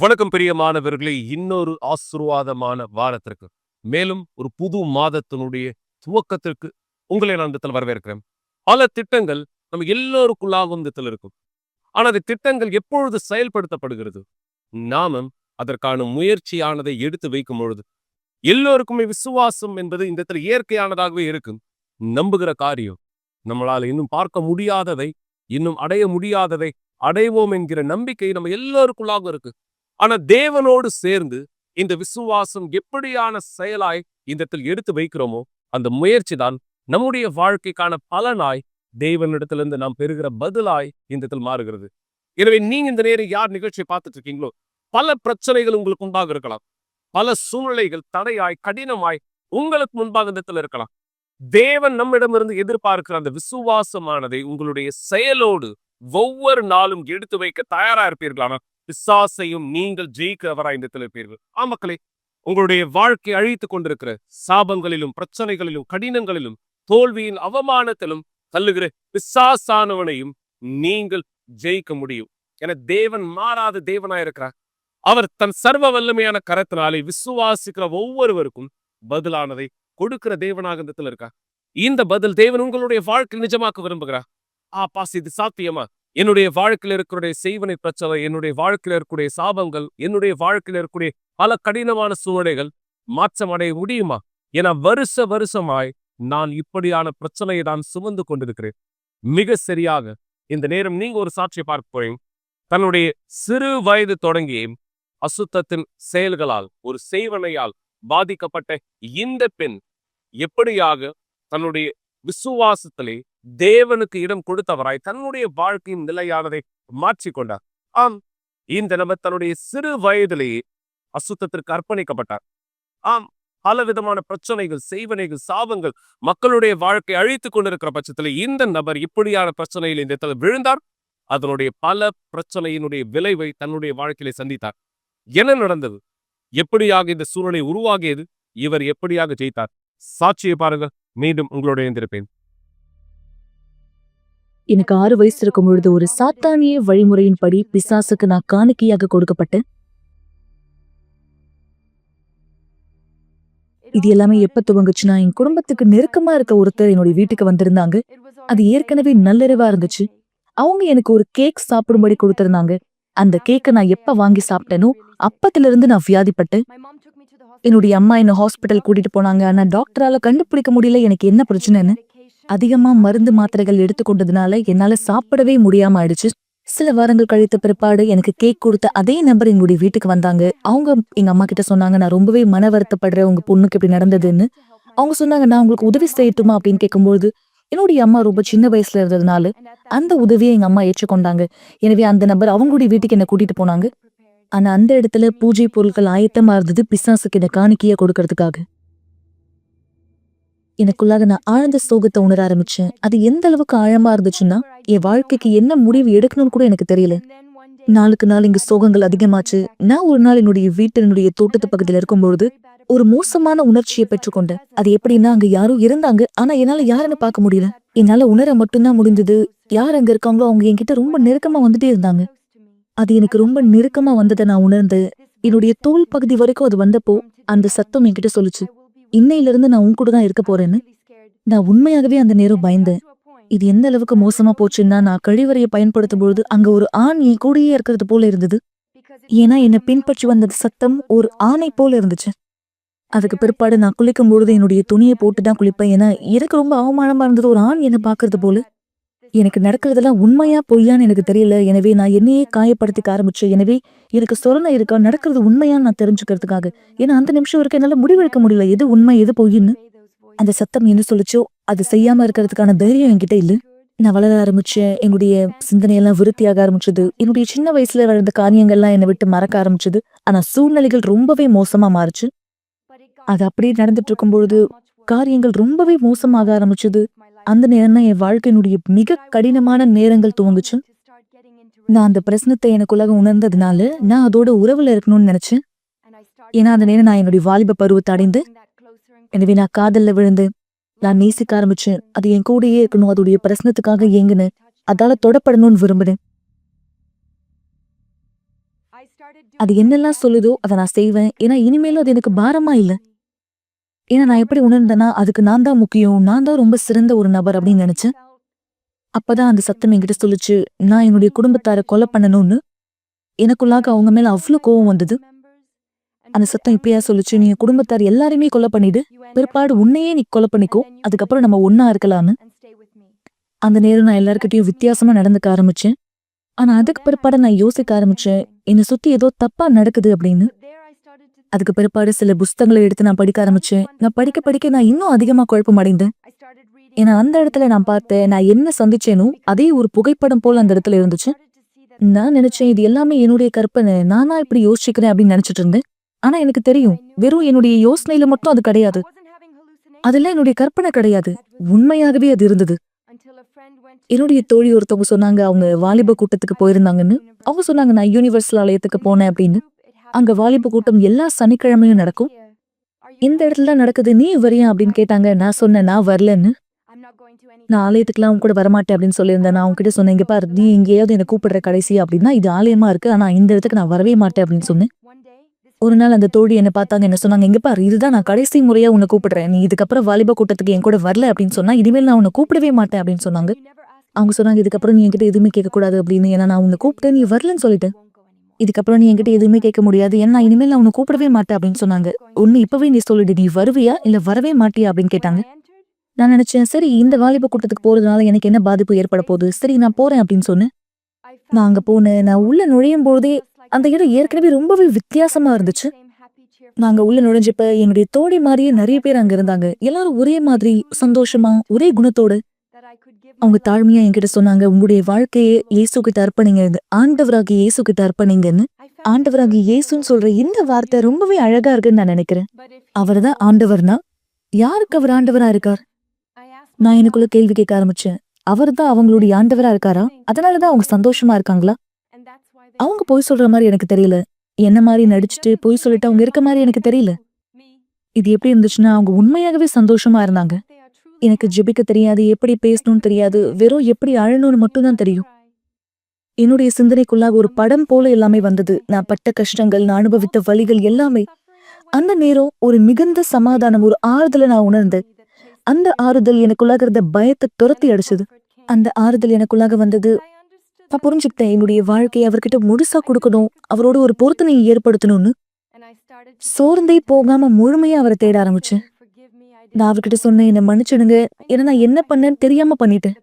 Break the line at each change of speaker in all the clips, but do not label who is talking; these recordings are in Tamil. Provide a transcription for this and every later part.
வணக்கம் பிரியமானவர்களே, இன்னொரு ஆசீர்வாதமான வாரத்திற்கு மேலும் ஒரு புது மாதத்தினுடைய துவக்கத்திற்கு உங்களை நான் இந்த இடத்துல வரவேற்கிறேன். பல திட்டங்கள் நம்ம எல்லோருக்குள்ளாகவும் இந்த இடத்துல இருக்கும். ஆனா அந்த திட்டங்கள் எப்பொழுது செயல்படுத்தப்படுகிறது, நாமும் அதற்கான முயற்சியானதை எடுத்து வைக்கும் பொழுது எல்லோருக்குமே விசுவாசம் என்பது இந்த இடத்துல இயற்கையானதாகவே இருக்கும். நம்புகிற காரியம் நம்மளால இன்னும் பார்க்க முடியாததை, இன்னும் அடைய முடியாததை அடைவோம் என்கிற நம்பிக்கை நம்ம எல்லோருக்குள்ளாக இருக்கு. ஆனா தேவனோடு சேர்ந்து இந்த விசுவாசம் எப்படியான செயலாய் இந்த இடத்தில் எடுத்து வைக்கிறோமோ, அந்த முயற்சி தான் நம்முடைய வாழ்க்கைக்கான பலனாய் தேவனிடத்திலிருந்து நாம் பெறுகிற பதிலாய் இந்த இடத்தில் மாறுகிறது. எனவே நீங்க இந்த நேரம் யார் நிகழ்ச்சியை பார்த்துட்டு இருக்கீங்களோ, பல பிரச்சனைகள் உங்களுக்கு உண்டாக இருக்கலாம். பல சூழ்நிலைகள் தடையாய் கடினமாய் உங்களுக்கு முன்பாக இந்த இடத்துல இருக்கலாம். தேவன் நம்மிடமிருந்து எதிர்பார்க்கிற அந்த விசுவாசமானதை உங்களுடைய செயலோடு ஒவ்வொரு நாளும் எடுத்து வைக்க தயாரா இருப்பீர்களானா, பிசாசையும் நீங்கள் ஜெயிக்கிறவராய் இந்த இடத்துல இருப்பீர்கள். மக்களே, உங்களுடைய வாழ்க்கை அழித்துக் கொண்டிருக்கிற சாபங்களிலும் பிரச்சனைகளிலும் கடினங்களிலும் தோல்வியின் அவமானத்திலும் தள்ளுகிற பிசாசானவனையும் நீங்கள் ஜெயிக்க முடியும். என தேவன் மாறாத தேவனாயிருக்கிறார். அவர் தன் சர்வ வல்லமையான கரத்தினாலே விசுவாசிக்கிற ஒவ்வொருவருக்கும் பதிலானதை கொடுக்கிற தேவனாக இந்த இடத்துல இருக்கார். இந்த பதில் தேவன் உங்களுடைய வாழ்க்கை நிஜமாக்க விரும்புகிறார். பாஸ், இது சாத்தியமா? என்னுடைய வாழ்க்கையில் இருக்கிற செய்வனை பிரச்சனை, என்னுடைய வாழ்க்கையில் இருக்கக்கூடிய சாபங்கள், என்னுடைய வாழ்க்கையில் இருக்கக்கூடிய பல கடினமான சூழ்நிலைகள் மாற்றம் அடைய முடியுமா? என வருஷமாய் நான் இப்படியான பிரச்சனையை தான் சுமந்து கொண்டிருக்கிறேன். மிக சரியாக இந்த நேரம் நீங்க ஒரு சாட்சியை பார்க்க போறீங்க. தன்னுடைய சிறு வயது தொடங்கி அசுத்தத்தின் செயல்களால், ஒரு செய்வனையால் பாதிக்கப்பட்ட இந்த பெண் எப்படியாக தன்னுடைய விசுவாசத்திலே தேவனுக்கு இடம் கொடுத்தவராய் தன்னுடைய வாழ்க்கையின் நிலையானதை மாற்றிக்கொண்டார். இந்த நபர் தன்னுடைய சிறு வயதிலேயே அசுத்தத்திற்கு அர்ப்பணிக்கப்பட்டார். பல விதமான பிரச்சனைகள், செய்வனைகள், சாபங்கள் மக்களுடைய வாழ்க்கை அழித்துக் கொண்டிருக்கிற பட்சத்தில் இந்த நபர் இப்படியான பிரச்சனையில் இந்த இடத்துல விழுந்தார். அதனுடைய பல பிரச்சனையினுடைய விளைவை தன்னுடைய வாழ்க்கையில சந்தித்தார். என்ன நடந்தது? எப்படியாக இந்த சூழ்நிலை உருவாகியது? இவர் எப்படியாக ஜெயித்தார்? சாட்சியை பாருங்கள். மீண்டும் உங்களோட இருந்திருப்பேன்.
எனக்கு 6 வயசு இருக்கும் பொழுது ஒரு சாத்தானிய வழிமுறையின்படி பிசாசுக்கு நான் காணிக்கையாக கொடுக்கப்பட்டேன். இது எல்லாமே எப்ப துவங்குச்சுன்னா, என் குடும்பத்துக்கு நெருக்கமா இருக்க ஒருத்தர் என்னுடைய வீட்டுக்கு வந்திருந்தாங்க. அது ஏற்கனவே நல்லறிவா இருந்துச்சு. அவங்க எனக்கு ஒரு கேக் சாப்பிடும்படி கொடுத்திருந்தாங்க. அந்த கேக்கை நான் எப்ப வாங்கி சாப்பிட்டேனோ அப்பத்துல இருந்து நான் வியாதிப்பட்டேன். என்னுடைய அம்மா என்ன ஹாஸ்பிட்டல் கூட்டிட்டு போனாங்க. ஆனா டாக்டரால கண்டுபிடிக்க முடியல எனக்கு என்ன பிரச்சனைன்னு. அதிகமா மருந்து மாத்திரைகள் எடுத்துக்கொண்டதுனால என்னால சாப்பிடவே முடியாம ஆயிடுச்சு. சில வாரங்கள் கழித்த பிற்பாடு எனக்கு கேக் கொடுத்த அதே நபர் எங்களுடைய வீட்டுக்கு வந்தாங்க. அவங்க எங்க அம்மா கிட்ட சொன்னாங்க, நான் ரொம்பவே மன வருத்தப்படுறேன், உங்க பொண்ணுக்கு இப்படி நடந்ததுன்னு. அவங்க சொன்னாங்க, நான் உங்களுக்கு உதவி செய்யட்டுமா அப்படின்னு கேட்கும்போது, என்னுடைய அம்மா ரொம்ப சின்ன வயசுல இருந்ததுனால அந்த உதவியை எங்க அம்மா ஏற்றுக்கொண்டாங்க. எனவே அந்த நபர் அவங்களுடைய வீட்டுக்கு என்ன கூட்டிட்டு போனாங்க. ஆனா அந்த இடத்துல பூஜை பொருட்கள் ஆயத்தமா இருந்தது பிசாசுக்கு என்ன காணிக்கையா கொடுக்கறதுக்காக. எனக்குள்ளாக நான் ஆழ்ந்த சோகத்தை உணர ஆரம்பிச்சேன். அது எந்த அளவுக்கு ஆழமா இருந்துச்சுன்னா, என் வாழ்க்கைக்கு என்ன முடிவு எடுக்கணும்னு கூட எனக்கு தெரியல. நாளுக்கு நாள் இங்கு சோகங்கள் அதிகமாச்சு. நான் ஒரு நாள் என்னுடைய தோட்டத்து பக்கத்துல இருக்கும்பொழுது ஒரு மோசமான உணர்ச்சியை பெற்றுக்கொண்டேன். அது எப்படின்னா, அங்க யாரும் இருந்தாங்க. ஆனா என்னால யாருன்னு பார்க்க முடியல. என்னால உணர மட்டும்தான் முடிந்தது. யார் அங்க இருக்காங்களோ அவங்க என்கிட்ட ரொம்ப நெருக்கமா வந்துட்டே இருந்தாங்க. அது எனக்கு ரொம்ப நெருக்கமா வந்ததை நான் உணர்ந்து, என்னுடைய தோல் பகுதி வரைக்கும் அது வந்தப்போ அந்த சத்தம் என்கிட்ட சொல்லுச்சு, இன்னையிலிருந்து நான் உன் கூட தான் இருக்க போறேன்னு. நான் உண்மையாகவே அந்த நேரம் பயந்தேன். இது எந்த அளவுக்கு மோசமா போச்சுன்னா, நான் கழிவறையை பயன்படுத்தும் பொழுது அங்க ஒரு ஆண் என் கூடயே இருக்கிறது போல இருந்தது. ஏன்னா என்னை பின்பற்றி வந்த சத்தம் ஒரு ஆணை போல இருந்துச்சு. அதுக்கு பிற்பாடு நான் குளிக்கும் பொழுது என்னுடைய துணியை போட்டுதான் குளிப்பேன். ஏன்னா எனக்கு ரொம்ப அவமானமா இருந்தது, ஒரு ஆண் என்னை பாக்குறது போல. எனக்கு நடக்கிறதெல்லாம் உண்மையா பொய்யான்னு எனக்கு தெரியல. எனவே நான் என்னையே காயப்படுத்திக்க ஆரம்பிச்சேன். எனவே எனக்கு சொரணை இருக்கா, நடக்கிறது உண்மையான்னு நான் தெரிஞ்சுக்கிறதுக்காக. ஏன்னா அந்த நிமிஷம் வரைக்கும் என்னால முடிவெடுக்க முடியல, எது உண்மை எது பொய்ன்னு. அந்த சத்தம் என்ன சொல்லிச்சோ அது செய்யாம இருக்கிறதுக்கான தைரியம் என்கிட்ட இல்ல. நான் வளர ஆரம்பிச்சேன். என்னுடைய சிந்தனையெல்லாம் விருத்தியாக ஆரம்பிச்சது. என்னுடைய சின்ன வயசுல வளர்ந்த காரியங்கள்லாம் என்னை விட்டு மறக்க ஆரம்பிச்சது. ஆனா சூழ்நிலைகள் ரொம்பவே மோசமா மாறுச்சு. அது அப்படியே நடந்துட்டு இருக்கும் பொழுது காரியங்கள் ரொம்பவே மோசமாக ஆரம்பிச்சது. அந்த நேரம் தான் என் வாழ்க்கையினுடைய மிக கடினமான நேரங்கள் துவங்குச்சு. நான் அந்த பிரச்சனத்தை எனக்குள்ளாக உணர்ந்ததுனால நான் அதோட உறவுல இருக்கணும்னு நினைச்சேன். ஏன்னா அந்த நேரம் நான் என்னுடைய வாலிப பருவத்தை அடைந்து, எனவே நான் காதல்ல விழுந்து நான் நேசிக்க ஆரம்பிச்சேன். அது என் கூடயே இருக்கணும், அதோடைய பிரச்சனத்துக்காக ஏங்குனேன், அதால தொடப்படணும்னு விரும்பினேன். அது என்னெல்லாம் சொல்லுதோ அதை நான் செய்வேன். ஏன்னா இனிமேலும் அது எனக்கு பாரமா இல்ல. ஏன்னா நான் எப்படி உணர்ந்தேன்னா அதுக்கு நான் தான் முக்கியம், நான் தான் ரொம்ப சிறந்த ஒரு நபர் அப்படின்னு நினைச்சேன். அப்பதான் அந்த சத்தம் என்கிட்ட சொல்லுச்சு, நான் என்னுடைய குடும்பத்தாரை கொலை பண்ணணும்னு. எனக்குள்ளாக அவங்க மேல அவ்வளவு கோவம் வந்தது. அந்த சத்தம் இப்படியா சொல்லுச்சு, நீ என் குடும்பத்தார் எல்லாரையுமே கொலை பண்ணிடு, பிற்பாடு உன்னையே நீ கொலை பண்ணிக்கோ, அதுக்கப்புறம் நம்ம ஒன்னா இருக்கலாம்னு. அந்த நேரம் நான் எல்லார்கிட்டயும் வித்தியாசமா நடந்துக்க ஆரம்பிச்சேன். ஆனா அதுக்கு பிற்பாடு நான் யோசிக்க ஆரம்பிச்சேன், என்னை சுத்தி ஏதோ தப்பா நடக்குது அப்படின்னு. அதுக்கு பிற்பாடு சில புஸ்தகங்களை எடுத்து நான் படிக்க ஆரம்பிச்சேன். நான் படிக்க படிக்க நான் இன்னும் அதிகமா குழப்பம் அடைந்தேன். ஏன்னா அந்த இடத்துல நான் பார்த்தேன், நான் என்ன சந்திச்சேனோ அதே ஒரு புகைப்படம் போல அந்த இடத்துல இருந்துச்சு. நான் நினைச்சேன் இது எல்லாமே என்னுடைய கற்பனை, நானா இப்படி யோசிக்கிறேன் அப்படின்னு நினைச்சிட்டு இருந்தேன். ஆனா எனக்கு தெரியும், வெறும் என்னுடைய யோசனையில மட்டும் அது கிடையாது, அதெல்லாம் என்னுடைய கற்பனை கிடையாது, உண்மையாகவே அது இருந்தது. என்னுடைய தோழி ஒருத்தவங்க சொன்னாங்க, அவங்க வாலிப கூட்டத்துக்கு போயிருந்தாங்கன்னு. அவங்க சொன்னாங்க, நான் யூனிவர்சல் ஆலயத்துக்கு போனேன் அப்படின்னு. அங்க வாலிப கூட்டம் எல்லா சனிக்கிழமையும் நடக்கும். இந்த இடத்துல நடக்குது, நீ வரியா அப்படின்னு கேட்டாங்க. நான் சொன்னேன், நான் வரலன்னு. நான் ஆலயத்துக்குலாம் அவங்க கூட வரமாட்டேன் அப்படின்னு சொல்லியிருந்தேன். நான் அவங்க கிட்ட சொன்னேன், இங்க பாரு, நீ எங்கேயாவது என்ன கூப்பிடுற கடைசி அப்படின்னா இது ஆலயமா இருக்கு, ஆனா இந்த இடத்துக்கு நான் வரவே மாட்டேன் அப்படின்னு சொன்னேன். ஒரு நாள் அந்த தோழி என்ன பார்த்தாங்க, என்ன சொன்னாங்க, இங்க பாரு, இதுதான் நான் கடைசி முறையா உன்னை கூப்பிடுறேன், நீ இதுக்கப்புறம் வாலிப கூட்டத்துக்கு என் கூட வரல அப்படின்னு சொன்னா இனிமேல் நான் உன்னை கூப்பிடவே மாட்டேன் அப்படின்னு சொன்னாங்க. அவங்க சொன்னாங்க, இதுக்கப்புறம் நீ என்கிட்ட எதுவுமே கேட்கக்கூடாது அப்படின்னு. ஏன்னா நான் உன்னை கூப்பிட்டேன், நீ வரலன்னு சொல்லிட்டேன். இதுக்கப்புறம் நீ என்கிட்ட எதுவுமே கேட்க முடியாது, ஏன்னா இனிமேல் நான் உன்னை கூப்பிடவே மாட்டேன் அப்படின்னு சொன்னாங்க. ஒன்னு இப்பவே நீ சொல்லிடு, நீ வருவியா இல்ல வரவே மாட்டியா அப்படின்னு கேட்டாங்க. நான் நினைச்சேன், சரி இந்த வாலிப கூட்டத்துக்கு போறதுனால எனக்கு என்ன பாதிப்பு ஏற்பட போகுது, சரி நான் போறேன் அப்படின்னு சொன்னேன். நான் அங்க போனேன். நான் உள்ள நுழையும் போதே அந்த இடம் ஏற்கனவே ரொம்பவே வித்தியாசமா இருந்துச்சு. நாங்க உள்ள நுழைஞ்சப்ப என்னுடைய தோழி மாதிரியே நிறைய பேர் அங்க இருந்தாங்க. எல்லாரும் ஒரே மாதிரி சந்தோஷமா, ஒரே குணத்தோட. அவங்க தாழ்மையா என்கிட்ட சொன்னாங்க, உங்களுடைய வாழ்க்கையை இயேசு கிட்ட அர்ப்பணிங்க, ஆண்டவராகி இயேசு கிட்ட அர்ப்பணிங்கன்னு. ஆண்டவராகி இயேசுன்னு சொல்ற இந்த வார்த்தை ரொம்பவே அழகா இருக்குன்னு நான் நினைக்கிறேன். அவர்தான் ஆண்டவர்னா யாருக்கு அவர் ஆண்டவரா இருக்கார்? நான் எனக்குள்ள கேள்வி கேட்க ஆரம்பிச்சேன். அவர்தான் அவங்களுடைய ஆண்டவரா இருக்காரா? அதனாலதான் அவங்க சந்தோஷமா இருக்காங்களா? அவங்க பொய் சொல்ற மாதிரி எனக்கு தெரியல. என்ன மாதிரி நடிச்சுட்டு பொய் சொல்லிட்டு அவங்க இருக்க மாதிரி எனக்கு தெரியல. இது எப்படி இருந்துச்சுன்னா, அவங்க உண்மையாகவே சந்தோஷமா இருந்தாங்க. எனக்கு ஜெபிக்க தெரியாது, எப்படி பேசணும்னு தெரியாது, வெறும் எப்படி அழணும்னு மட்டும்தான் தெரியும். என்னுடைய சிந்தனைக்குள்ளாக ஒரு படம் போல எல்லாமே வந்தது. நான் பட்ட கஷ்டங்கள், நான் அனுபவித்த வலிகள் எல்லாமே. அந்த நேரம் ஒரு மிகுந்த சமாதானம், ஒரு ஆறுதலை நான் உணர்ந்தேன். அந்த ஆறுதல் எனக்குள்ளாக இருந்த பயத்தை துரத்தி அடிச்சது. அந்த ஆறுதல் எனக்குள்ளாக வந்தது. நான் புரிஞ்சுக்கிட்டேன், என்னுடைய வாழ்க்கையை அவர்கிட்ட முழுசா கொடுக்கணும், அவரோட ஒரு பொருத்தனையை ஏற்படுத்தணும்னு. சோர்ந்தே போகாம முழுமையா அவரை தேட ஆரம்பிச்சேன். நான் அவர்கிட்ட சொன்னேன், என்னை மன்னிச்சிடுங்க, ஏன்னா நான் என்ன பண்ணேன்னு தெரியாம பண்ணிட்டேன்,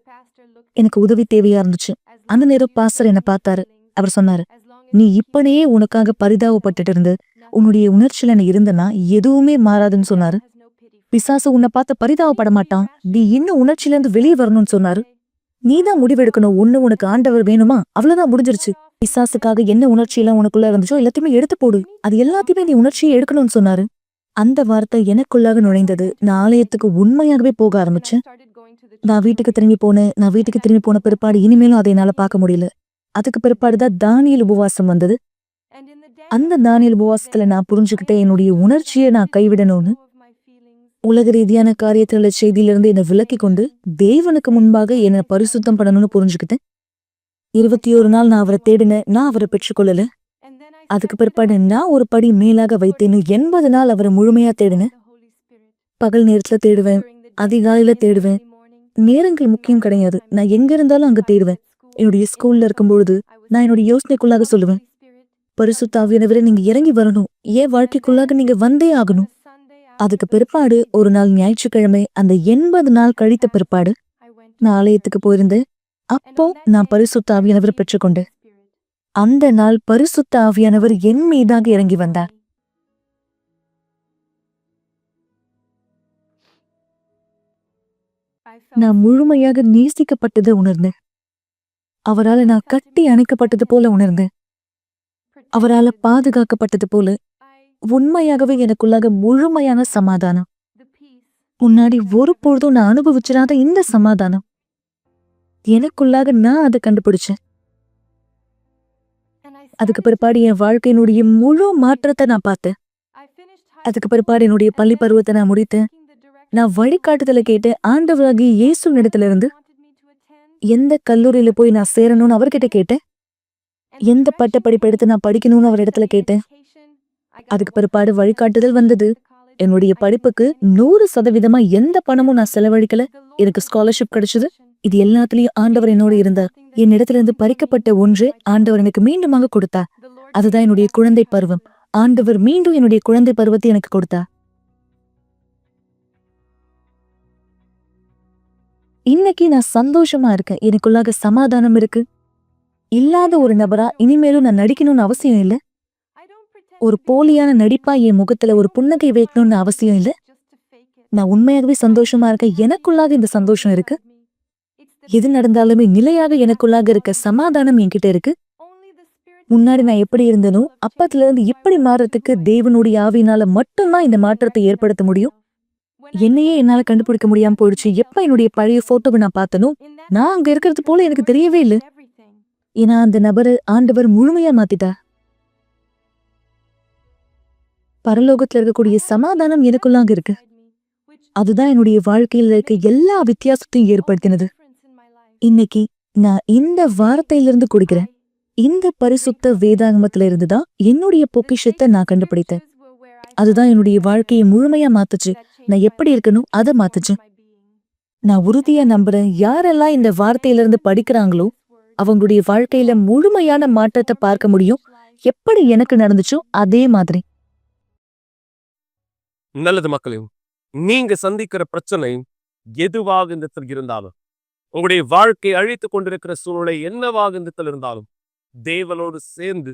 எனக்கு உதவி தேவையா இருந்துச்சு. அந்த நேரம் பாஸ்டர் என்ன பார்த்தாரு. அவர் சொன்னாரு, நீ இப்பனே உனக்காக பரிதாபப்பட்டுட்டு இருந்து உன்னுடைய உணர்ச்சியில நீ இருந்தனா எதுவுமே மாறாதுன்னு சொன்னாரு. பிசாசு உன்னை பார்த்து பரிதாபப்பட மாட்டான், நீ இன்னும் உணர்ச்சியில இருந்து வெளியே வரணும்னு சொன்னாரு. நீதான் முடிவெடுக்கணும், ஒண்ணு உனக்கு ஆண்டவர் வேணுமா, அவ்வளவுதான், முடிஞ்சிருச்சு. பிசாசுக்காக என்ன உணர்ச்சியெல்லாம் உனக்குள்ள இருந்துச்சோ எல்லாத்தையுமே எடுத்து போடு, அது எல்லாத்தையுமே நீ உணர்ச்சியை எடுக்கணும்னு சொன்னாரு. அந்த வார்த்தை எனக்குள்ளாக நுழைந்தது. நான் ஆலயத்துக்கு உண்மையாகவே போக ஆரம்பிச்சேன். நான் வீட்டுக்கு திரும்பி போனேன். நான் வீட்டுக்கு திரும்பி போன பிற்பாடு இனிமேலும் அதை என்னால பார்க்க முடியல. அதுக்கு பிற்பாடுதான் தானியேல் உபவாசம் வந்தது. அந்த தானியேல் உபவாசத்துல நான் புரிஞ்சுக்கிட்டேன், என்னுடைய உணர்ச்சியை நான் கைவிடணும்னு. உலக ரீதியான காரியத்துல செய்தியிலிருந்து என்னை விலக்கி கொண்டு தேவனுக்கு முன்பாக என்னை பரிசுத்தம் பண்ணணும்னு புரிஞ்சுக்கிட்டேன். 21 நாள் நான் அவரை தேடினேன். நான் அவரை பெற்றுக்கொள்ளல. அதுக்கு பிற்பாடு நான் ஒரு படி மேலாக வைத்தேன்னு 80 நாள் அவரை முழுமையா தேடினேன். பகல் நேரத்துல தேடுவேன், அதிகாலையில தேடுவேன். நேரங்கள் முக்கியம் கிடையாது, நான் எங்க இருந்தாலும் அங்க தேடுவேன். என்னுடைய ஸ்கூல்ல இருக்கும்பொழுது நான் என்னுடைய யோசனைக்குள்ளாக சொல்லுவேன், பரிசுத்த ஆவியானவரே நீங்க இறங்கி வரணும், என் வாழ்க்கைக்குள்ளாக நீங்க வந்தே ஆகணும். அதுக்கு பிற்பாடு ஒரு நாள் ஞாயிற்றுக்கிழமை, அந்த 80 நாள் கழித்த பிற்பாடு நான் ஆலயத்துக்கு போயிருந்தேன். அப்போ நான் பரிசுத்த ஆவியானவரை பெற்றுக்கொண்டேன். அந்த நாள் பரிசுத்த ஆவியானவர் என் மீதாக இறங்கி வந்தார். நான் முழுமையாக நேசிக்கப்பட்டதை உணர்ந்தேன். அவரால் நான் கட்டி அணைக்கப்பட்டது போல உணர்ந்தேன். அவரால் பாதுகாக்கப்பட்டது போல. உண்மையாகவே எனக்குள்ளாக முழுமையான சமாதானம். முன்னாடி ஒரு பொழுதும் நான் அனுபவிச்சிடாத இந்த சமாதானம் எனக்குள்ளாக நான் அதை கண்டுபிடிச்சேன். அதுக்கு பிற்பாடு என் வாழ்க்கையினுடைய முழு மாற்றத்தை நான் பார்த்தேன். அதுக்கு பிற்பாடு என்னுடைய பள்ளி பருவத்தை நான் முடித்தேன். நான் வழிகாட்டுதலை கேட்டு ஆண்டவராகிய இயேசு இடத்துல இருந்து எந்த கல்லூரியில போய் நான் சேரணும்னு அவர்கிட்ட கேட்டேன். எந்த பட்ட படிப்பு எடுத்து நான் படிக்கணும்னு அவர் இடத்துல கேட்டேன். அதுக்கு பிற்பாடு வழிகாட்டுதல் வந்தது. என்னுடைய படிப்புக்கு 100% எந்த பணமும் நான் செலவழிக்கல. எனக்கு ஸ்காலர்ஷிப் கிடைச்சது. இது எல்லாத்துலயும் ஆண்டவர் என்னோட இருந்தார். என்னிடத்துல இருந்து பறிக்கப்பட்ட ஒன்று ஆண்டவர் எனக்கு மீண்டுமாக கொடுத்தார். அதுதான் என்னுடைய குழந்தை பருவம். ஆண்டவர் மீண்டும் என்னுடைய குழந்தை பருவத்தை எனக்கு கொடுத்தார். இன்னைக்கு நான் சந்தோஷமா இருக்கேன். எனக்குள்ளாக சமாதானம் இருக்கு. இல்லாத ஒரு நபரா இனிமேலும் நான் நடிக்கணும்னு அவசியம் இல்ல. ஒரு போலியான நடிப்பா என் முகத்துல ஒரு புன்னகை வைக்கணும்னு அவசியம் இல்ல. நான் உண்மையாகவே சந்தோஷமா இருக்கேன். எனக்குள்ளாக இந்த சந்தோஷம் இருக்கு. எது நடந்தாலுமே நிலையாக எனக்குள்ளாக இருக்க சமாதானம் என்கிட்ட இருக்கு. முன்னாடி நான் எப்படி இருந்தனோ அப்பத்துல இருந்து இப்படி மாறத்துக்கு தேவனுடைய ஆவியினால மட்டும்தான் இந்த மாற்றத்தை ஏற்படுத்த முடியும். என்னையே என்னால கண்டுபிடிக்க முடியாம போயிடுச்சு. எப்ப என்னுடைய பழைய போட்டோவை நான் பார்த்தனோ நான் அங்க இருக்கிறது போல எனக்கு தெரியவே இல்லை. ஏன்னா அந்த நபரை ஆண்டவர் முழுமையா மாத்திட்டா. பரலோகத்துல இருக்கக்கூடிய சமாதானம் எனக்குள்ளாக இருக்கு. அதுதான் என்னுடைய வாழ்க்கையில இருக்க எல்லா வித்தியாசத்தையும் ஏற்படுத்தினது. இன்னைக்கு நான் இந்த வார்த்தையிலிருந்து குடிக்கிறேன். இந்த பரிசுத்த வேதாகமத்துல இருந்துதான் என்னுடைய பொக்கிஷத்தை நான் கண்டுபிடித்தேன். அதுதான் என்னுடைய வாழ்க்கையை முழுமையா மாத்துச்சு. நான் எப்படி இருக்கணும் அதை மாத்துச்சு. நான் உறுதியா நம்புறேன், யாரெல்லாம் இந்த வார்த்தையிலிருந்து படிக்கிறாங்களோ அவங்களுடைய வாழ்க்கையில முழுமையான மாற்றத்தை பார்க்க முடியும். எப்படி எனக்கு நடந்துச்சோ அதே மாதிரி.
நல்லது மக்களையும், நீங்க சந்திக்கிற பிரச்சனை எதுவாக இந்த இடத்தில் இருந்தாலும், உங்களுடைய வாழ்க்கை அழித்துக் கொண்டிருக்கிற சூழ்நிலை என்னவாக இந்த இடத்தில் இருந்தாலும், தேவனோடு சேர்ந்து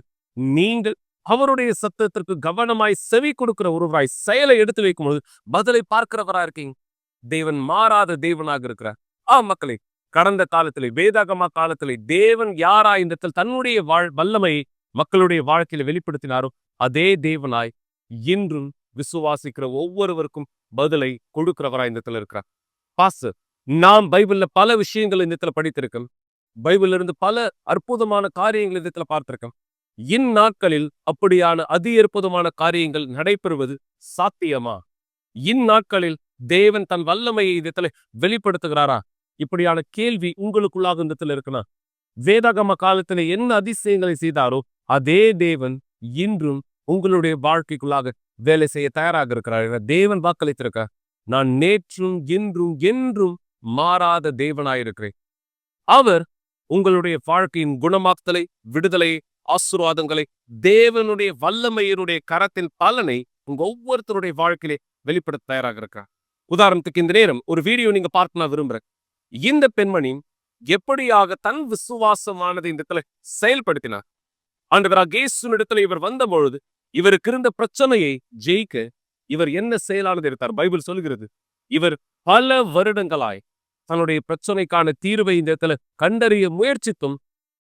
நீங்கள் அவருடைய சத்தத்திற்கு கவனமாய் செவி கொடுக்கிற ஒருவராய் செயலை எடுத்து வைக்கும்போது பதிலை பார்க்கிறவரா இருக்கீங்க. தேவன் மாறாத தேவனாக இருக்கிறார். மக்களே, கடந்த காலத்திலே வேதாகம காலத்திலே தேவன் யாரா இந்த இடத்தில் தன்னுடைய வல்லமையை மக்களுடைய வாழ்க்கையில வெளிப்படுத்தினாரோ அதே தேவனாய் இன்றும் விசுவாசிக்கிற ஒவ்வொருவருக்கும் பதிலை கொடுக்கிறவரா இந்த இடத்துல இருக்கிறார். பாஸ்டர், நாம் பைபிள்ல பல விஷயங்கள் இந்த இடத்துல படித்திருக்கோம். பைபிள்ல இருந்து பல அற்புதமான காரியங்கள் இந்த இடத்துல பார்த்திருக்கோம். இந்நாட்களில் அப்படியான அதி அற்புதமான காரியங்கள் நடைபெறுவது சாத்தியமா? இந்நாட்களில் தேவன் தன் வல்லமையை இந்த இடத்துல வெளிப்படுத்துகிறாரா? இப்படியான கேள்வி உங்களுக்குள்ளாக இந்த இடத்துல இருக்குன்னா, வேதாகம காலத்துல என்ன அதிசயங்களை செய்தாரோ அதே தேவன் இன்றும் உங்களுடைய வாழ்க்கைக்குள்ளாக வேலை செய்ய தயாராக இருக்கிறார். தேவன் வாக்களித்திருக்க, நான் நேற்றும் இன்றும் என்றும் மாறாத தேவனாயிருக்கிறேன். அவர் உங்களுடைய வாழ்க்கையின் குணமாக்குதலை, விடுதலை, ஆசீர்வாதங்களை, தேவனுடைய வல்லமையினுடைய கரத்தின் பலனை உங்க ஒவ்வொருத்தருடைய வாழ்க்கையிலே வெளிப்படுத்த தயாராக இருக்கிறார். உதாரணத்துக்கு இந்த நேரம் ஒரு வீடியோ நீங்க பார்த்து நான் விரும்புறேன். இந்த பெண்மணி எப்படியாக தன் விசுவாசமானது இந்த இடத்துல செயல்படுத்தினார். ஆண்டவராகிய இயேசுவினிடத்துல இவர் வந்த பொழுது இவருக்கு இருந்த பிரச்சனையை ஜெயிக்க இவர் என்ன செயலானது எடுத்தார்? பைபிள் சொல்கிறது, இவர் பல வருடங்களாய் தன்னுடைய பிரச்சனைக்கான தீர்வை இந்த இடத்துல கண்டறிய முயற்சித்தும்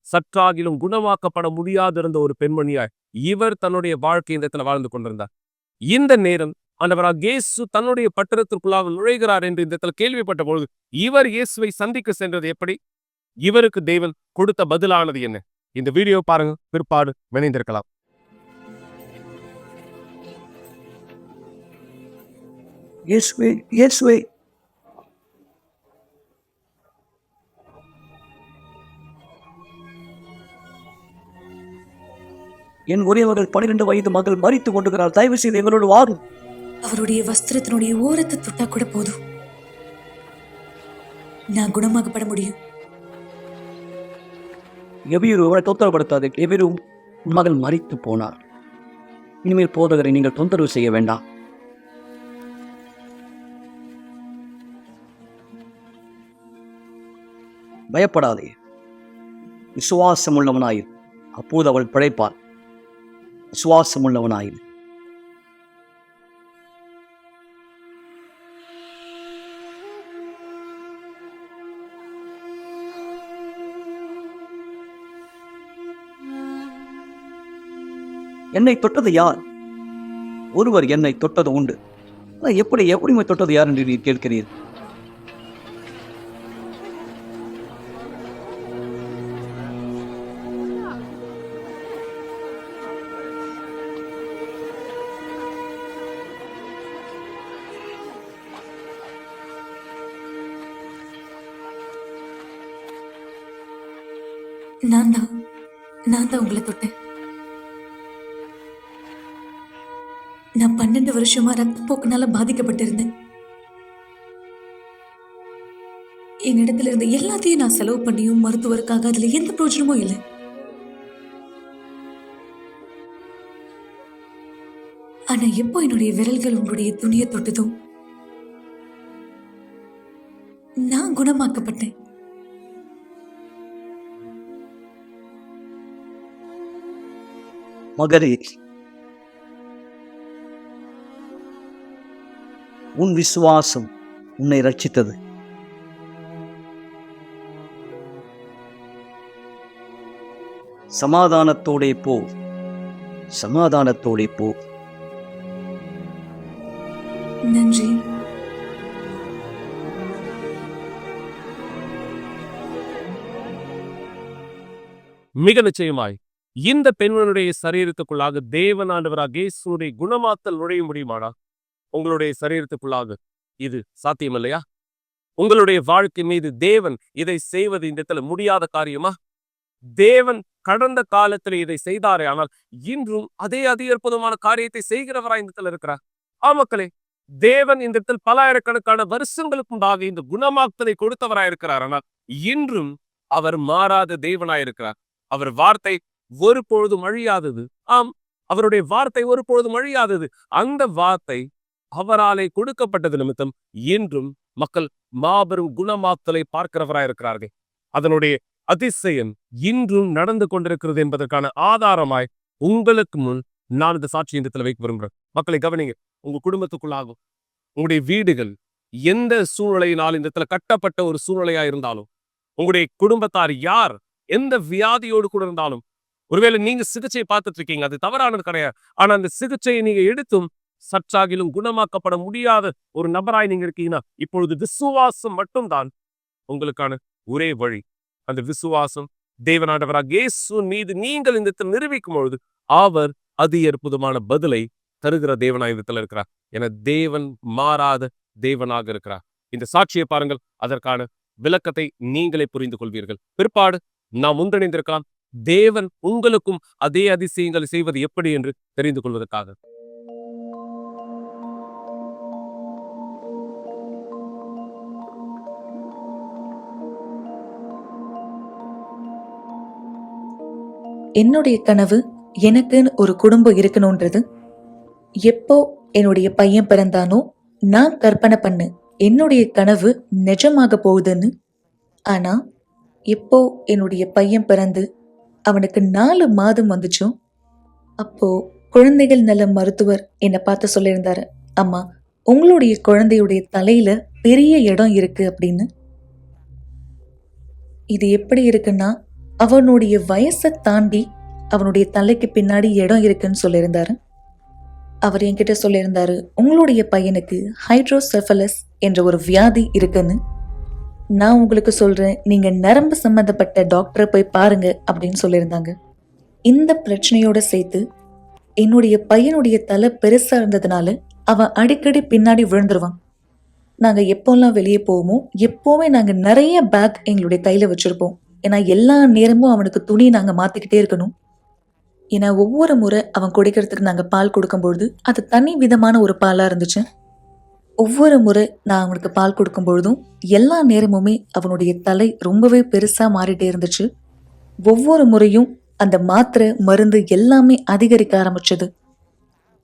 சற்றாகிலும் குணமாக்கப்பட முடியாதிருந்த ஒரு பெண்மணியாய் இவர் தன்னுடைய வாழ்க்கை இந்த இடத்துல வாழ்ந்து கொண்டிருந்தார். இந்த நேரம் ஆண்டவராகிய இயேசு தன்னுடைய பட்டணத்திற்குள்ளாக நுழைகிறார் என்று இந்த இடத்துல கேள்விப்பட்ட பொழுது இவர் இயேசுவை சந்திக்க சென்றது எப்படி? இவருக்கு தேவன் கொடுத்த பதிலானது என்ன? இந்த வீடியோ பாருங்க, பிற்பாடு விளைந்திருக்கலாம்.
இயேசுவே, இயேசுவே, என் ஒரே மகள் 12 வயது மகள் மரித்து கொண்டிருக்கிறார். தயவு செய்து எங்களோடு வாரும்.
அவருடைய வஸ்திரத்தினுடைய ஓரத்தை தொட்டா கூட போதும், நான் குணமாக்கப்பட முடியும்.
எவீரு, அவரை தொந்தரவுப்படுத்தாது. எவீரு, உன் மகள் மரித்து போனார். இனிமேல் போதகரை நீங்கள் தொந்தரவு செய்ய வேண்டாம். பயப்படாதே, விசுவாசம் உள்ளவனாயிரு, அப்போது அவள் பிழைப்பாள். விசுவாசம் உள்ளவனாயிரு. என்னை தொட்டது யார்? ஒருவர் என்னை தொட்டது உண்டு. எப்படி தொட்டது யார் என்று நீர் கேட்கிறீர்?
நான் தான். நான் தான் உங்களை தொட்டேன். நான் 12 வருஷமா ரத்தப்போக்குனால பாதிக்கப்பட்டிருந்தேன். என்னிடத்துல இருந்த எல்லாத்தையும் நான் செலவு பண்ணியும் மருத்துவருக்காக அதுல எந்த பிரயோஜனமும் இல்லை. ஆனா எப்போ என்னுடைய விரல்கள் உங்களுடைய துணியை தொட்டதும் நான் குணமாக்கப்பட்டேன்.
மகரே, உன் விசுவாசம் உன்னை ரட்சித்தது. சமாதானத்தோடே போ, சமாதானத்தோடே போ.
நன்றி.
மிக நிச்சயமாய் இந்த பெண்ணுடைய சரீரத்துக்குள்ளாக தேவனாண்டவராக இயேசுவை குணமாத்தல் நுழைய முடியுமானா? உங்களுடைய சரீரத்துக்குள்ளாக இது சாத்தியம் இல்லையா? உங்களுடைய வாழ்க்கை மீது தேவன் இதை செய்வது இந்த இடத்துல முடியாத காரியமா? தேவன் கடந்த காலத்துல இதை செய்தாரே, ஆனால் இன்றும் அதே அற்புதமான காரியத்தை செய்கிறவரா இந்த இடத்துல இருக்கிறார். ஆமக்களே, தேவன் இந்த இடத்தில் பல்லாயிரக்கணக்கான வருஷங்களுக்கு முன்பாக இந்த குணமாக்குதலை கொடுத்தவராய் இருக்கிறார். ஆனால் இன்றும் அவர் மாறாத தேவனாயிருக்கிறார். அவர் வார்த்தை ஒரு பொழுதும் அழியாதது. ஆம், அவருடைய வார்த்தை ஒரு பொழுதும் அழியாதது. அந்த வார்த்தை அவராலே கொடுக்கப்பட்டது நிமித்தம் இன்றும் மக்கள் மாபெரும் குணமாக்குதலை பார்க்கிறவராயிருக்கிறார்கள். அதனுடைய அதிசயம் இன்றும் நடந்து கொண்டிருக்கிறது என்பதற்கான ஆதாரமாய் உங்களுக்கு முன் நான் இந்த சாட்சி இந்த இடத்துல வைக்க விரும்புகிறேன். மக்களை கவனிங்க. உங்க குடும்பத்துக்குள்ளாகும், உங்களுடைய வீடுகள் எந்த சூழ்நிலையினால் இந்த இடத்துல கட்டப்பட்ட ஒரு சூழ்நிலையா இருந்தாலும், உங்களுடைய குடும்பத்தார் யார் எந்த வியாதியோடு கூட இருந்தாலும், ஒருவேளை நீங்க சிகிச்சை பார்த்துட்டு இருக்கீங்க, அது தவறானது கிடையாது. ஆனா அந்த சிகிச்சையை நீங்க எடுத்தும் சற்றாகிலும் குணமாக்கப்பட முடியாத ஒரு நபராய் நீங்க இருக்கீங்கன்னா, இப்பொழுது விசுவாசம் மட்டும்தான் உங்களுக்கான ஒரே வழி. அந்த விசுவாசம் தேவனாண்டவராக இயேசு மீது நீங்கள் இந்த நிரூபிக்கும் பொழுது அவர் அற்புதமான பதிலை தருகிற தேவனாயுதத்தில் இருக்கிறார். என தேவன் மாறாத தேவனாக இருக்கிறார். இந்த சாட்சியை பாருங்கள், அதற்கான விளக்கத்தை நீங்களே புரிந்து கொள்வீர்கள். பிற்பாடு நாம் ஒன்றிணைந்திருக்கலாம் தேவன் உங்களுக்கும் அதே அதிசயங்களை செய்வது எப்படி என்று தெரிந்து கொள்வதற்காக.
என்னுடைய கனவு எனக்குன்னு ஒரு குடும்பம் இருக்கணும்ன்றது. எப்போ என்னுடைய பையன் பிறந்தானோ நான் கற்பனை பண்ண என்னுடைய கனவு நிஜமாக போகுதுன்னு. ஆனா எப்போ என்னுடைய பையன் பிறந்து அவனுக்கு 4 மாதம் வந்துச்சோ, அப்போ குழந்தைகள் நல மருத்துவர் என்னை பார்த்து சொல்லியிருந்தாரு, அம்மா உங்களுடைய குழந்தையுடைய தலையில பெரிய இடம் இருக்கு அப்படின்னு. இது எப்படி இருக்குன்னா, அவனுடைய வயசை தாண்டி அவனுடைய தலைக்கு பின்னாடி இடம் இருக்குன்னு சொல்லியிருந்தாரு. அவர் என்கிட்ட சொல்லியிருந்தாரு, உங்களுடைய பையனுக்கு ஹைட்ரோசெஃபலஸ் என்ற ஒரு வியாதி இருக்குன்னு. நான் உங்களுக்கு சொல்றேன், நீங்க நரம்பு சம்பந்தப்பட்ட டாக்டரை போய் பாருங்க அப்படின்னு சொல்லியிருந்தாங்க. இந்த பிரச்சனையோட சேர்த்து என்னுடைய பையனுடைய தலை பெருசா இருந்ததுனால அவன் அடிக்கடி பின்னாடி விழுந்துருவான். நாங்க எப்போல்லாம் வெளியே போவோமோ எப்போவுமே நாங்க நிறைய பேக் எங்களுடைய கையில வச்சிருப்போம். ஏன்னா எல்லா நேரமும் அவனுக்கு துணி நாங்க மாத்திக்கிட்டே இருக்கணும். ஏன்னா ஒவ்வொரு முறை அவன் குடிக்கிறதுக்கு நாங்க பால் கொடுக்கும்பொழுது அது தனி விதமான ஒரு பாலா இருந்துச்சு. ஒவ்வொரு முறை நான் அவனுக்கு பால் கொடுக்கும் பொழுதும் எல்லா நேரமுமே அவனுடைய தலை ரொம்பவே பெருசா மாறிட்டே இருந்துச்சு. ஒவ்வொரு முறையும் அந்த மாத்திரை மருந்து எல்லாமே அதிகரிக்க ஆரம்பிச்சது.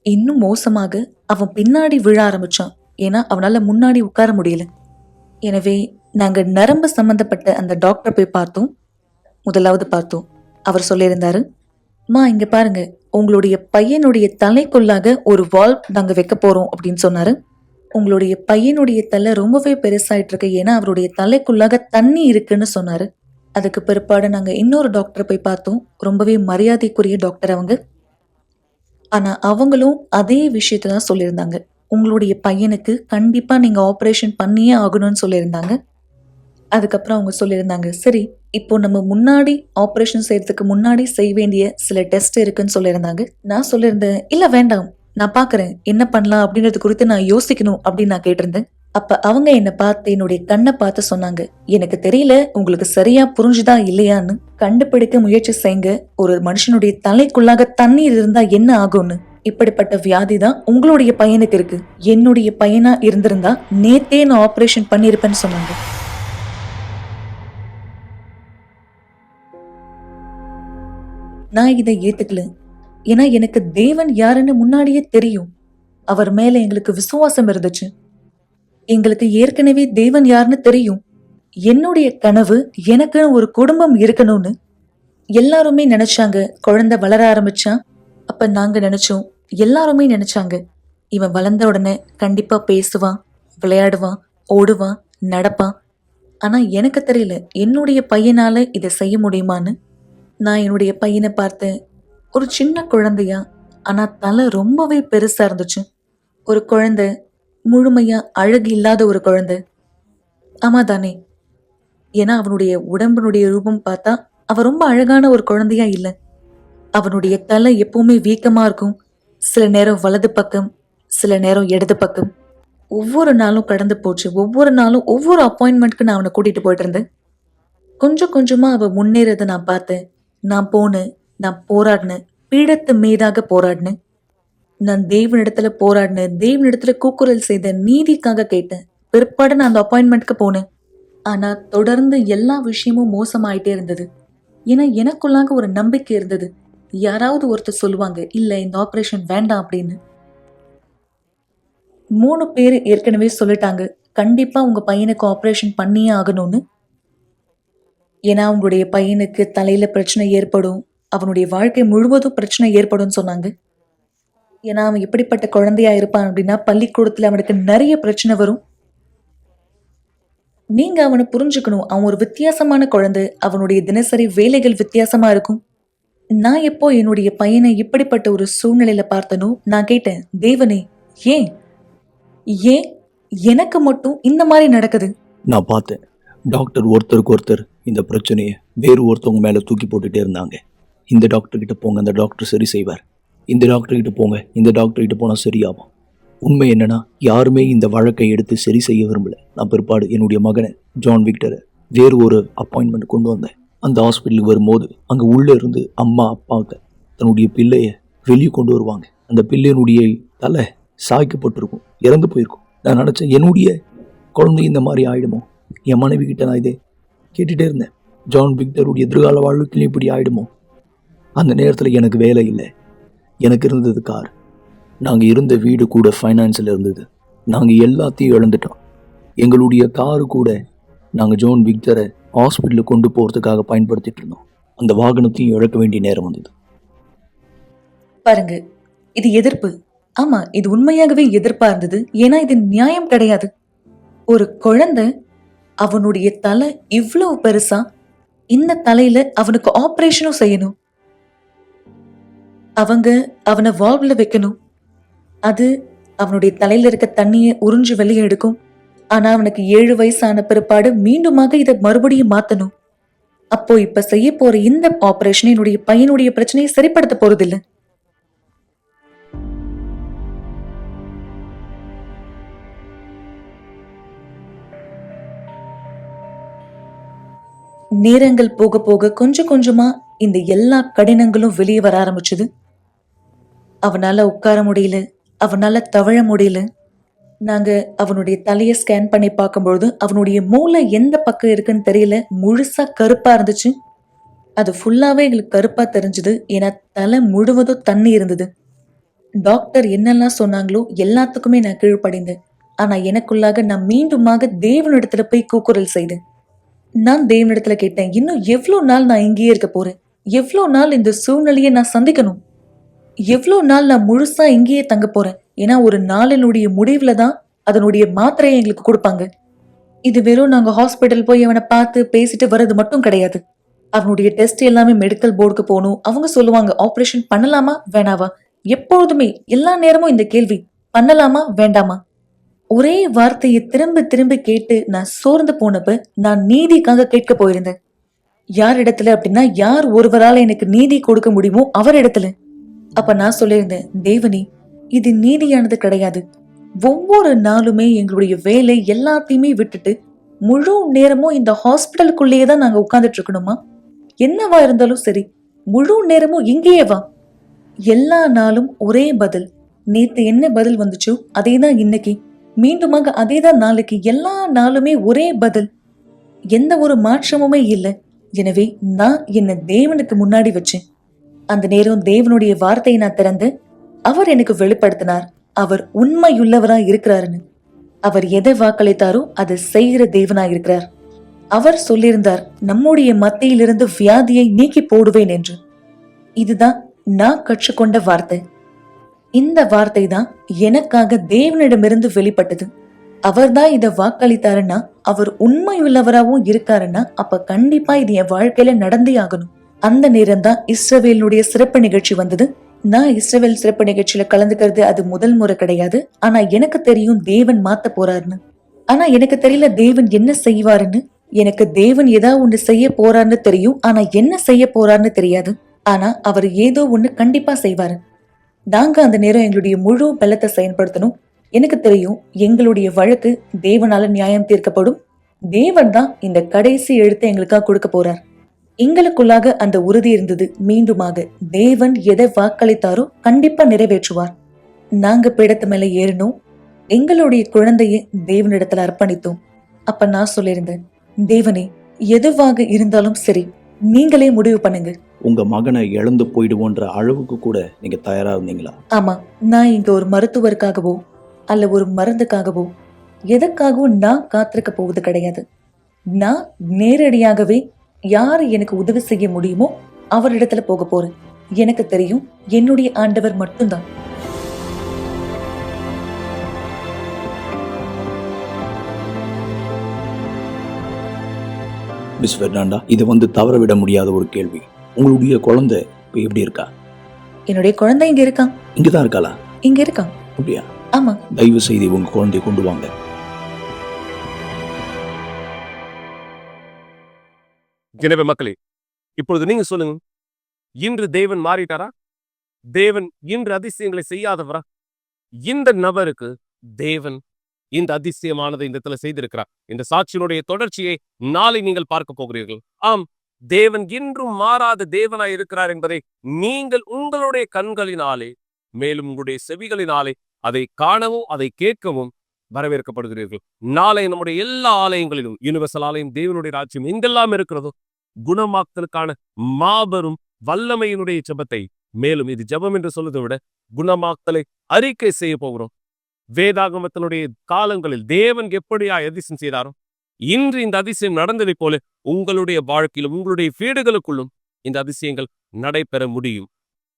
இன்னும் மோசமாக அவன் பின்னாடி விழ ஆரம்பிச்சான். ஏன்னா அவனால முன்னாடி உட்கார முடியல. எனவே நாங்க நரம்பு சம்பந்தப்பட்ட அந்த டாக்டரை போய் பார்த்தோம். முதலாவது பார்த்தோம். அவர் சொல்லியிருந்தாரு, மா இங்க பாருங்க, உங்களுடைய பையனுடைய தலைக்குள்ளாக ஒரு வால்வ் நாங்க வைக்க போறோம் அப்படின்னு சொன்னாரு. உங்களுடைய பையனுடைய தலை ரொம்பவே பெருசாயிட்டு இருக்கு, ஏன்னா அவருடைய தலைக்குள்ளாக தண்ணி இருக்குன்னு சொன்னாரு. அதுக்கு பிற்பாடு நாங்க இன்னொரு டாக்டரை போய் பார்த்தோம். ரொம்பவே மரியாதைக்குரிய டாக்டர் அவங்க. ஆனா அவங்களும் அதே விஷயத்த தான் சொல்லியிருந்தாங்க. உங்களுடைய பையனுக்கு கண்டிப்பா நீங்க ஆப்ரேஷன் பண்ணியே ஆகணும்னு சொல்லியிருந்தாங்க. அதுக்கப்புறம் அவங்க சொல்லியிருந்தாங்க, சரி இப்போ நம்ம முன்னாடி ஆப்ரேஷன் செய்யறதுக்கு முன்னாடி செய்ய வேண்டிய சில டெஸ்ட் இருக்குன்னு சொல்லியிருந்தாங்க. நான் சொல்லியிருந்தேன், இல்ல வேண்டாம், நான் பாக்குறேன் என்ன பண்ணலாம் அப்படின்றது குறித்து நான் யோசிக்கணும் அப்படின்னு நான் கேட்டிருந்தேன். அப்ப அவங்க என்ன பார்த்து என்னுடைய கண்ணை பார்த்து சொன்னாங்க, எனக்கு தெரியல உங்களுக்கு சரியா புரிஞ்சுதா இல்லையான்னு, கண்டுபிடிக்க முயற்சி செய்யுங்க. ஒரு மனுஷனுடைய தலைக்குள்ளாக தண்ணீர் இருந்தா என்ன ஆகும்னு. இப்படிப்பட்ட வியாதி தான் உங்களுடைய பையனுக்கு இருக்கு. என்னுடைய பையனா இருந்திருந்தா நேத்தே நான் ஆபரேஷன் பண்ணிருப்பேன்னு சொன்னாங்க. நான் இதை ஏத்துக்கல. ஏன்னா எனக்கு தேவன் யாருன்னு முன்னாடியே தெரியும். அவர் மேல எங்களுக்கு விசுவாசம் இருந்துச்சு. எங்களுக்கு ஏற்கனவே தேவன் யாருன்னு தெரியும். என்னுடைய கனவு எனக்குன்னு ஒரு குடும்பம் இருக்கணும்னு எல்லாருமே நினைச்சாங்க. குழந்தை வளர ஆரம்பிச்சா. அப்ப நாங்க நினைச்சோம், எல்லாருமே நினைச்சாங்க, இவன் வளர்ந்த உடனே கண்டிப்பா பேசுவான், விளையாடுவான், ஓடுவான், நடப்பான். ஆனா எனக்கு தெரியல என்னுடைய பையனால இதை செய்ய முடியுமான்னு. நான் என்னுடைய பையனை பார்த்தேன். ஒரு சின்ன குழந்தையா, ஆனா தலை ரொம்பவே பெருசா இருந்துச்சு. ஒரு குழந்தை, முழுமையா அழகு இல்லாத ஒரு குழந்தை. ஆமா தானே? ஏன்னா அவனுடைய உடம்பினுடைய ரூபம் பார்த்தா அவன் ரொம்ப அழகான ஒரு குழந்தையா இல்லை. அவனுடைய தலை எப்பவுமே வீக்கமா இருக்கும். சில நேரம் வலது பக்கம், சில நேரம் இடது பக்கம். ஒவ்வொரு நாளும் கடந்து போச்சு. ஒவ்வொரு நாளும் ஒவ்வொரு அப்பாயின்மெண்ட்க்கு நான் அவனை கூட்டிட்டு போயிட்டு இருந்தேன். கொஞ்சம் கொஞ்சமா அவன் முன்னேறதை நான் பார்த்தேன். நான் போனேன், நான் போராடினேன், பீடத்து மீதாக போராடினேன். நான் தேவனிடத்துல போராடினேன், தேவனிடத்துல கூக்குரல் செய்தேன், நீதிக்காக கேட்டேன். பிற்பாடு நான் அந்த அப்பாயின்மெண்ட்க்கு போனேன். ஆனா தொடர்ந்து எல்லா விஷயமும் மோசமாயிட்டே இருந்தது. ஏன்னா எனக்குள்ளாக ஒரு நம்பிக்கை இருந்தது. யாராவது ஒருத்தர் சொல்லுவாங்க, இல்ல இந்த ஆபரேஷன் வேண்டாம் அப்படின்னு. 3 பேர் ஏற்கனவே சொல்லிட்டாங்க, கண்டிப்பா உங்க பையனுக்கு ஆபரேஷன் பண்ணியே ஆகணும்னு. ஏன்னா உங்களுடைய பையனுக்கு தலையில பிரச்சனை ஏற்படும், அவனுடைய வாழ்க்கை முழுவதும் பிரச்சனை ஏற்படும் சொன்னாங்க. ஏன்னா அவன் எப்படிப்பட்ட குழந்தையா இருப்பான் அப்படின்னா, பள்ளிக்கூடத்துல அவனுக்கு நிறைய பிரச்சனை வரும். நீங்க அவனை புரிஞ்சுக்கணும். அவன் ஒரு வித்தியாசமான குழந்தை. அவனுடைய தினசரி வேலைகள் வித்தியாசமா இருக்கும். நான் எப்போ என்னுடைய பையனை இப்படிப்பட்ட ஒரு சூழ்நிலையில பார்த்தனோ, நான் கேட்டேன், தேவனே ஏன் ஏன் எனக்கு மட்டும் இந்த மாதிரி நடக்குது?
நான் பார்த்தேன், டாக்டர் ஒருத்தருக்கு ஒருத்தர் இந்த பிரச்சனையை வேறு ஒருத்தவங்க மேலே தூக்கி போட்டுகிட்டே இருந்தாங்க. இந்த டாக்டர்கிட்ட போங்க, அந்த டாக்டர் சரி செய்வார். இந்த டாக்டர்கிட்ட போங்க, இந்த டாக்டர்கிட்ட போனால் சரியாகும். உண்மை என்னன்னா, யாருமே இந்த வழக்கை எடுத்து சரி செய்ய விரும்பல. நான் பிற்பாடு என்னுடைய மகனை ஜான் விக்டரை வேறு ஒரு அப்பாயின்மெண்ட் கொண்டு வந்தேன். அந்த ஹாஸ்பிட்டலுக்கு வரும்போது அங்கே உள்ளே இருந்து அம்மா அப்பாவுக்கு தன்னுடைய பிள்ளையை வெளியே கொண்டு வருவாங்க. அந்த பிள்ளையினுடைய தலை சாய்க்கப்பட்டிருக்கும், இறந்து போயிருக்கும். நான் நினச்சேன், என்னுடைய குழந்தை இந்த மாதிரி ஆகிடுமோ. என் மனைவி கிட்ட நான் இதே கேட்டுகிட்டே இருந்தேன், ஜான் விக்டருடைய எதிர்கால வாழ்க்கையிலும் இப்படி ஆகிடுமோ. அந்த நேரத்தில் எனக்கு வேலை இல்லை, எனக்கு இருந்தது கார். நாங்கள் இருந்த வீடு கூட ஃபைனான்ஸில் இருந்தது. நாங்கள் எல்லாத்தையும் இழந்துட்டோம். எங்களுடைய காரு கூட நாங்கள் ஜான் விக்டரை ஹாஸ்பிட்டலுக்கு கொண்டு போகிறதுக்காக பயன்படுத்திட்டு இருந்தோம். அந்த வாகனத்தையும் இழக்க வேண்டிய நேரம் வந்தது.
பாருங்க, இது எதிர்ப்பு. ஆமா, இது உண்மையாகவே எதிர்ப்பா இருந்தது. ஏன்னா இது நியாயம் கிடையாது. ஒரு குழந்தை, அவனுடைய தலை இவ்வளவு பெருசா, இந்த தலையில அவனுக்கு ஆபரேஷனும் செய்யணும். அவங்க அவனை வால்வ்ல வைக்கணும். அது அவனுடைய தலையில இருக்க தண்ணியை உறிஞ்சு வெளியே எடுக்கும். ஆனா அவனுக்கு 7 வயசான பிற்பாடு மீண்டுமாக இதை மறுபடியும் மாத்தணும். அப்போ இப்ப செய்ய போற இந்த ஆபரேஷன் என்னுடைய பையனுடைய பிரச்சனையை சரிப்படுத்த போறதில்லை. நேரங்கள் போக போக கொஞ்சம் கொஞ்சமா இந்த எல்லா கடினங்களும் வெளியே வர ஆரம்பிச்சது. அவனால உட்கார முடியல, அவனால தவழ முடியல. நாங்க அவனுடைய தலையை ஸ்கேன் பண்ணி பார்க்கும்பொழுது அவனுடைய மூளை எந்த பக்கம் இருக்குன்னு தெரியல, முழுசா கருப்பா இருந்துச்சு. அது ஃபுல்லாவே எங்களுக்கு கருப்பா தெரிஞ்சது. ஏன்னா தலை முழுவதும் தண்ணி இருந்தது. டாக்டர் என்னெல்லாம் சொன்னாங்களோ எல்லாத்துக்குமே நான் கீழ்ப்படைந்தேன். ஆனா எனக்குள்ளாக நான் மீண்டுமாக தேவனிடத்துல போய் கூக்குரல் செய்தேன். நான் தேவனிடத்துல கேட்டேன், இன்னும் எவ்வளவு நாள் நான் இங்கேயே இருக்க போறேன்? எவ்வளவு நாள் இந்த சூழ்நிலையை நான் சந்திக்கணும்? எவ்வளவு நாள் நான் முழுசா இங்கேயே தங்க போறேன்? ஏன்னா ஒரு நாளினுடைய முடிவுல தான் அதனுடைய மாத்திரையை எங்களுக்கு கொடுப்பாங்க. இது வெறும் நாங்க ஹாஸ்பிட்டல் போய் அவனை பார்த்து பேசிட்டு வர்றது மட்டும் கிடையாது. அவனுடைய டெஸ்ட் எல்லாமே மெடிக்கல் போர்டுக்கு போகணும். அவங்க சொல்லுவாங்க, ஆபரேஷன் பண்ணலாமா வேணாவா? எப்பொழுதுமே எல்லா நேரமும் இந்த கேள்வி, பண்ணலாமா வேண்டாமா? ஒரே வார்த்தையை திரும்ப திரும்ப கேட்டு நான் சோர்ந்து போனப்ப நான் நீதிக்காக கேட்க போயிருந்தேன். யார் இடத்துல அப்படின்னா, யார் ஒருவரால எனக்கு நீதி கொடுக்க முடியுமோ அவர் இடத்துல. அப்ப நான் சொல்லியிருந்தேன், தேவனே இது நீதியானது கிடையாது. ஒவ்வொரு நாளுமே எங்களுடைய வேலை எல்லாத்தையுமே விட்டுட்டு முழு நேரமும் இந்த ஹாஸ்பிட்டலுக்குள்ளேயே தான் நாங்க உட்கார்ந்துட்டு இருக்கணுமா? என்னவா இருந்தாலும் சரி, முழு நேரமும் இங்கேயே வா. எல்லா நாளும் ஒரே பதில். நேத்து என்ன பதில் வந்துச்சோ அதேதான் இன்னைக்கு, மீண்டுமாக அதேதான் நாளைக்கு. எல்லா நாளுமே ஒரே பதில், எந்த ஒரு மாற்றமுமே இல்லை. எனவே நான் என்ன தேவனுக்கு முன்னாடி வச்சேன். அந்த நேரம் தேவனுடைய வார்த்தையை நான் திறந்து அவர் எனக்கு வெளிப்படுத்தினார். அவர் உண்மையுள்ளவரா இருக்கிறாருன்னு. அவர் எதை வாக்களித்தாரோ அதை செய்கிற தேவனா இருக்கிறார். அவர் சொல்லியிருந்தார், நம்முடைய மத்தியிலிருந்து வியாதியை நீக்கி போடுவேன் என்று. இதுதான் நான் கற்றுக்கொண்ட வார்த்தை. இந்த வார்த்தை தான் எனக்காக தேவனிடமிருந்து வெளிப்பட்டது. அவர்தான் இதை வாக்களித்தாருன்னா, அவர் உண்மையுள்ளவராகவும் இருக்காருன்னா, அப்ப கண்டிப்பா இது என் வாழ்க்கையில நடந்தே ஆகணும். அந்த நேரம் தான் இஸ்ரவேலுடைய சிறப்பு நிகழ்ச்சி வந்தது. நான் இஸ்ரவேல் சிறப்பு நிகழ்ச்சியில கலந்துக்கிறது அது முதல் முறை கிடையாது. ஆனா எனக்கு தெரியும் தேவன் மாத்த போறாருன்னு. ஆனா எனக்கு தெரியல தேவன் என்ன செய்வாருன்னு. எனக்கு தேவன் ஏதாவது ஒண்ணு செய்ய போறாருன்னு தெரியும். ஆனா என்ன செய்ய போறாருன்னு தெரியாது. ஆனா அவர் ஏதோ ஒண்ணு கண்டிப்பா செய்வாரு. நாங்க அந்த நேரம் எங்களுடைய முழு பலத்தை செயல்படுத்தணும். எனக்கு தெரியும் எங்களுடைய வழக்கு தேவனால நியாயம் தீர்க்கப்படும். தேவன் தான் இந்த கடைசி எழுத்தை எங்களுக்காக கொடுக்க போறார். எங்களுக்குள்ளாக அந்த உறுதி இருந்தது. மீண்டுமாக தேவன் எதை வாக்களித்தாரோ கண்டிப்பா நிறைவேற்றுவார். நாங்க பீடத்து மேல ஏறணும். எங்களுடைய குழந்தையை தேவனிடத்துல அர்ப்பணித்தோம். அப்ப நான் சொல்லியிருந்தேன், தேவனே எதுவாக இருந்தாலும் சரி, நீங்களே முடிவு பண்ணுங்க.
உங்க மகனை இழந்து போயிடுவோன்ற அளவுக்கு கூட நீங்க தயாரா இருந்தீங்களா?
ஆமா, நான் இங்க ஒரு மருத்துவருக்காகவோ அல்ல ஒரு மருந்துக்காகவோ எதற்காகவும் நான் காத்திருக்க போவது கிடையாது. நான் நேரடியாகவே யாரு எனக்கு உதவி செய்ய முடியுமோ அவரிடத்துல போக போறேன். எனக்கு தெரியும் என்னுடைய ஆண்டவர் மட்டும்தான்.
மிஸ் பெர்னாண்டா, இது தவற விட முடியாத ஒரு கேள்வி. உங்களுடைய குழந்தை இப்போ எப்படி இருக்கா?
என்னுடைய குழந்தை இங்க இருக்கான்.
இங்கதான் இருக்காளா?
இங்க இருக்கான்.
அப்படியா?
ஆமா.
தயவு செய்து உங்க குழந்தைய கொண்டு வாங்க.
எனவே மக்களே, இப்பொழுது நீங்க சொல்லுங்க, இன்று தேவன் மாறிட்டாரா? தேவன் இன்று அதிசயங்களை செய்யாதவரா? இந்த நபருக்கு தேவன் இந்த அதிசயமானதை இந்த இடத்துல செய்திருக்கிறார். இந்த சாட்சியினுடைய தொடர்ச்சியை நாளை நீங்கள் பார்க்க போகிறீர்கள். ஆம், தேவன் இன்றும் மாறாத தேவனாய் இருக்கிறார் என்பதை நீங்கள் உங்களுடைய கண்களினாலே மேலும் உங்களுடைய செவிகளினாலே அதை காணவும் அதை கேட்கவும் வரவேற்கப்படுகிறீர்கள். நாளை நம்முடைய எல்லா ஆலயங்களிலும், யூனிவர்சல் ஆலயம், தேவனுடைய ராஜ்யம் எங்கெல்லாம் இருக்கிறதோ குணமாக்கலுக்கான மாபெரும் வல்லமையினுடைய ஜெபத்தை, மேலும் இது ஜெபம் என்று சொல்வதை விட குணமாக்கலை அறிக்கை செய்ய போகிறோம். வேதாகமத்தினுடைய காலங்களில் தேவன் எப்படியா அதிசயம் செய்தாரோ, இன்று இந்த அதிசயம் நடந்ததை போல உங்களுடைய வாழ்க்கையிலும் உங்களுடைய வீடுகளுக்குள்ளும் இந்த அதிசயங்கள் நடைபெற முடியும்.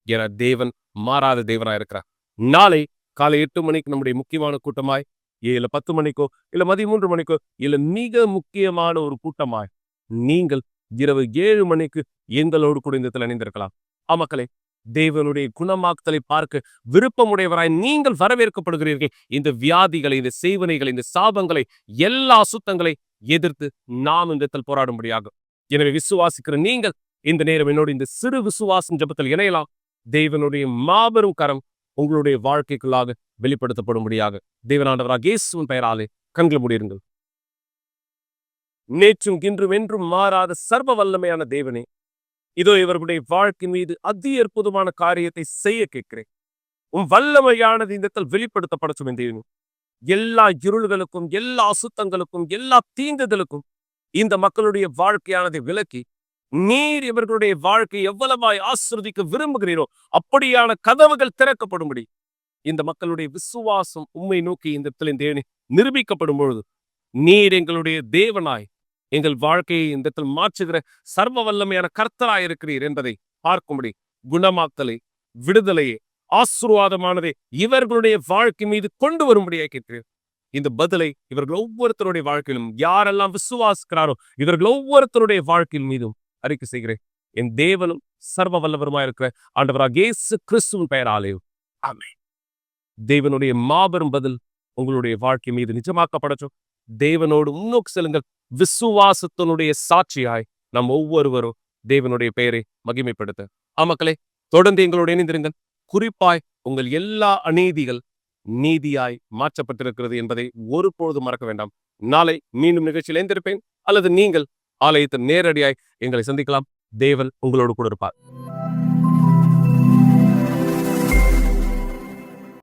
என தேவன் மாறாத தேவனாய் இருக்கிறார். நாளை காலை 8 மணிக்கு நம்முடைய முக்கியமான கூட்டமாய், இல்ல 10 மணிக்கோ இல்ல மதியம் 3 மணிக்கோ இல்ல மிக முக்கியமான ஒரு கூட்டமாய் நீங்கள் இரவு 7 மணிக்கு எங்களோடு கூட இந்த இடத்தில் இணைந்திருக்கலாம். மக்களே, தேவனுடைய குணமாக்குதலை பார்க்க விருப்பமுடையவராய் நீங்கள் வரவேற்கப்படுகிறீர்கள். இந்த வியாதிகளை, இந்த சேவனைகளை, இந்த சாபங்களை, எல்லா அசுத்தங்களை எதிர்த்து நாம் இந்த இடத்தில் போராடும்படியாக. எனவே விசுவாசிக்கிற நீங்கள் இந்த நேரம் என்னோடு இந்த சிறு விசுவாசம் ஜெபத்தில் இணையலாம். தேவனுடைய மாபெரும் கரம் உங்களுடைய வாழ்க்கைக்குள்ளாக வெளிப்படுத்தப்படும்படியாக தேவனாண்டவராக இயேசுவின் பெயராலே கண்களை மூடியிருங்கள். நேற்றும் இன்றும் என்றும் மாறாத சர்வ வல்லமையான தேவனே, இதோ இவர்களுடைய வாழ்க்கை மீது அதி அற்புதமான காரியத்தை செய்ய கேட்கிறேன். உன் வல்லமையானது இந்த இடத்தில் வெளிப்படுத்தப்படட்டும் என்று எல்லா இருள்களுக்கும், எல்லா அசுத்தங்களுக்கும், எல்லா தீண்டுதலுக்கும் இந்த மக்களுடைய வாழ்க்கையானதை விலக்கி, நீர் இவர்களுடைய வாழ்க்கை எவ்வளவாய் ஆசிர்வதிக்க விரும்புகிறீரோ அப்படியான கதவுகள் திறக்கப்படும்படி இந்த மக்களுடைய விசுவாசம் உம்மை நோக்கி இந்த இடத்துல தேவனே நிரூபிக்கப்படும் பொழுது, நீர் எங்களுடைய தேவனாய் எங்கள் வாழ்க்கையை இந்த இடத்தில் மாற்றுகிற சர்வ வல்லமையான கர்த்தராய் இருக்கிறீர் என்பதை பார்க்கும்படி குணமாக்கலை, விடுதலையை, ஆசீர்வாதமானதை இவர்களுடைய வாழ்க்கை மீது கொண்டு வரும்படியாக கேட்கிறேன். இந்த பதிலை இவர்கள் ஒவ்வொருத்தருடைய வாழ்க்கையிலும் யாரெல்லாம் விசுவாசிக்கிறாரோ இவர்கள் ஒவ்வொருத்தருடைய வாழ்க்கையின் மீதும் அறிக்கை செய்கிறேன். என் தேவனும் சர்வ வல்லவருமாய் இருக்கிற ஆண்டவராக இயேசு கிறிஸ்துவின் பெயராலே ஆமென். தேவனுடைய மாபெரும் பதில் உங்களுடைய வாழ்க்கை மீது நிஜமாக்கப்படட்டும். தேவனோடு முன்னோக்கி செல்லுங்கள். விசுவாசத்தினுடைய சாட்சியாய் நம் ஒவ்வொருவரும் தேவனுடைய பெயரை மகிமைப்படுத்த. மக்களே, தொடர்ந்து எங்களோடு இணைந்திருங்கள். குறிப்பாய் உங்கள் எல்லா அநீதிகள், நீதியாய் மாற்றப்பட்டிருக்கிறது என்பதை ஒருபொழுதும் மறக்க வேண்டாம். நாளை மீண்டும் நிகழ்ச்சியில் இணைந்திருப்பேன், அல்லது நீங்கள் ஆலயத்தில் நேரடியாய் எங்களை சந்திக்கலாம். தேவன் உங்களோடு கூட இருப்பார்.